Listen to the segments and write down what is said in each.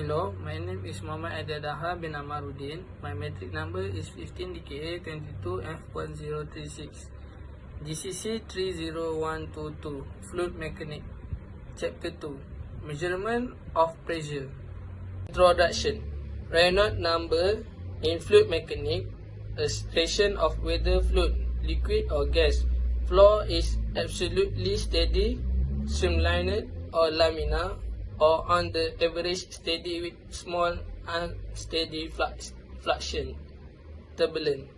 Hello, my name is Muhammad Adadaha bin Amaruddin. My metric number is 15DKA22F1036. GCC 30122, Fluid Mechanics. Chapter 2, Measurement of Pressure. Introduction. Reynolds number in fluid mechanics, a station of whether fluid, liquid or gas flow is absolutely steady, streamlined or laminar, or on the average steady with small unsteady fluctuation, turbulent.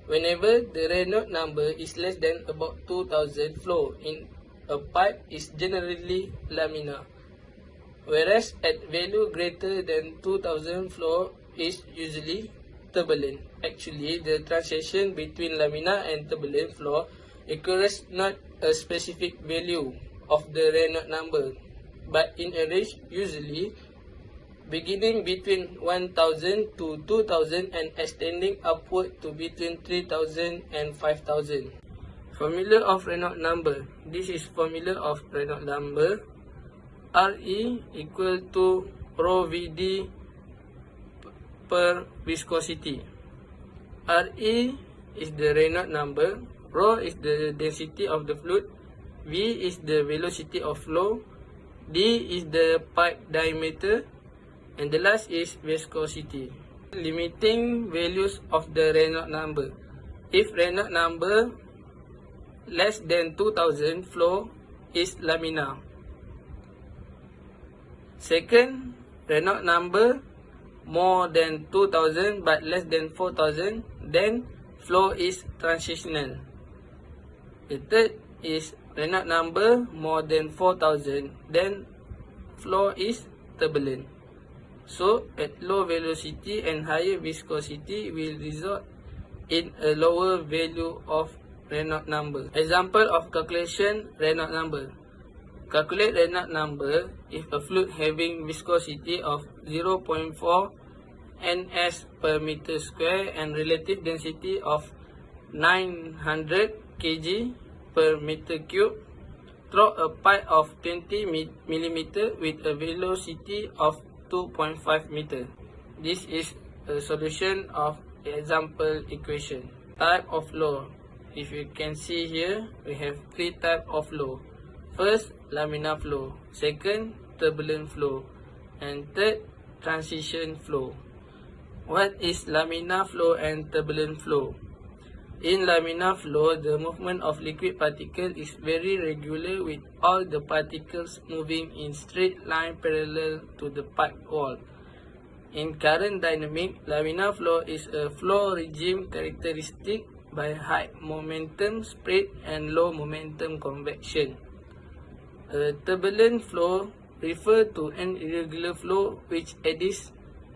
Whenever the Reynolds number is less than about 2000, flow in a pipe is generally laminar, whereas at value greater than 2000, flow is usually turbulent. Actually, the transition between laminar and turbulent flow occurs not a specific value of the Reynolds number, but in a range usually beginning between 1000 to 2000 and extending upward to between 3000 and 5000. Formula of Reynolds number. This is formula of Reynolds number. Re equal to rho Vd per viscosity. Re is the Reynolds number, rho is the density of the fluid, V is the velocity of flow, D is the pipe diameter, and the last is viscosity. Limiting values of the Reynolds number. If Reynolds number less than 2000, flow is laminar. Second, Reynolds number more than 2000 but less than 4000, then flow is transitional. The third is Reynolds number more than 4000, then flow is turbulent. So, at low velocity and higher viscosity will result in a lower value of Reynolds number. Example of calculation Reynolds number. Calculate Reynolds number if a fluid having viscosity of 0.4 ns per meter square and relative density of 900 kg per meter cube through a pipe of 20 mm with a velocity of 2.5 meter. This is a solution of example equation. Type of flow. If you can see here, we have three types of flow. First, laminar flow. Second, turbulent flow. And third, transition flow. What is laminar flow and turbulent flow? In laminar flow, the movement of liquid particles is very regular with all the particles moving in straight line parallel to the pipe wall. In current dynamics, laminar flow is a flow regime characteristic by high momentum spread and low momentum convection. A turbulent flow refers to an irregular flow which eddies,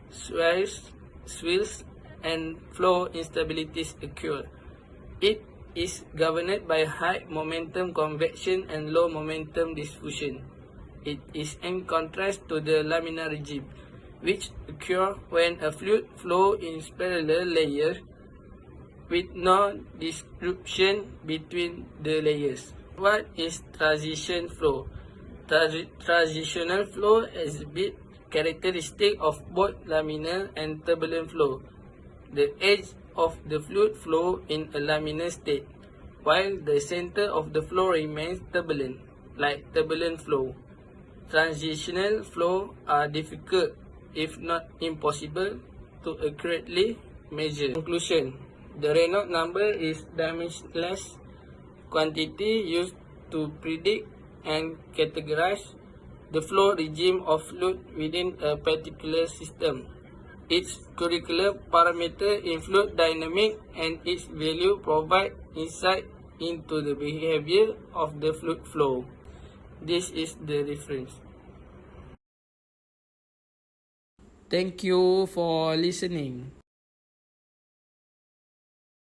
swirls, and flow instabilities occur. It is governed by high momentum convection and low momentum diffusion. It is in contrast to the laminar regime, which occurs when a fluid flows in parallel layers with no disruption between the layers. What is transition flow? Transitional flow is a bit characteristic of both laminar and turbulent flow. The edge of the fluid flow in a laminar state, while the center of the flow remains turbulent, like turbulent flow. Transitional flow are difficult, if not impossible, to accurately measure. Conclusion. The Reynolds number is dimensionless quantity used to predict and categorize the flow regime of fluid within a particular system. Its curricular parameter in fluid dynamics and its value provide insight into the behavior of the fluid flow. This is the reference. Thank you for listening.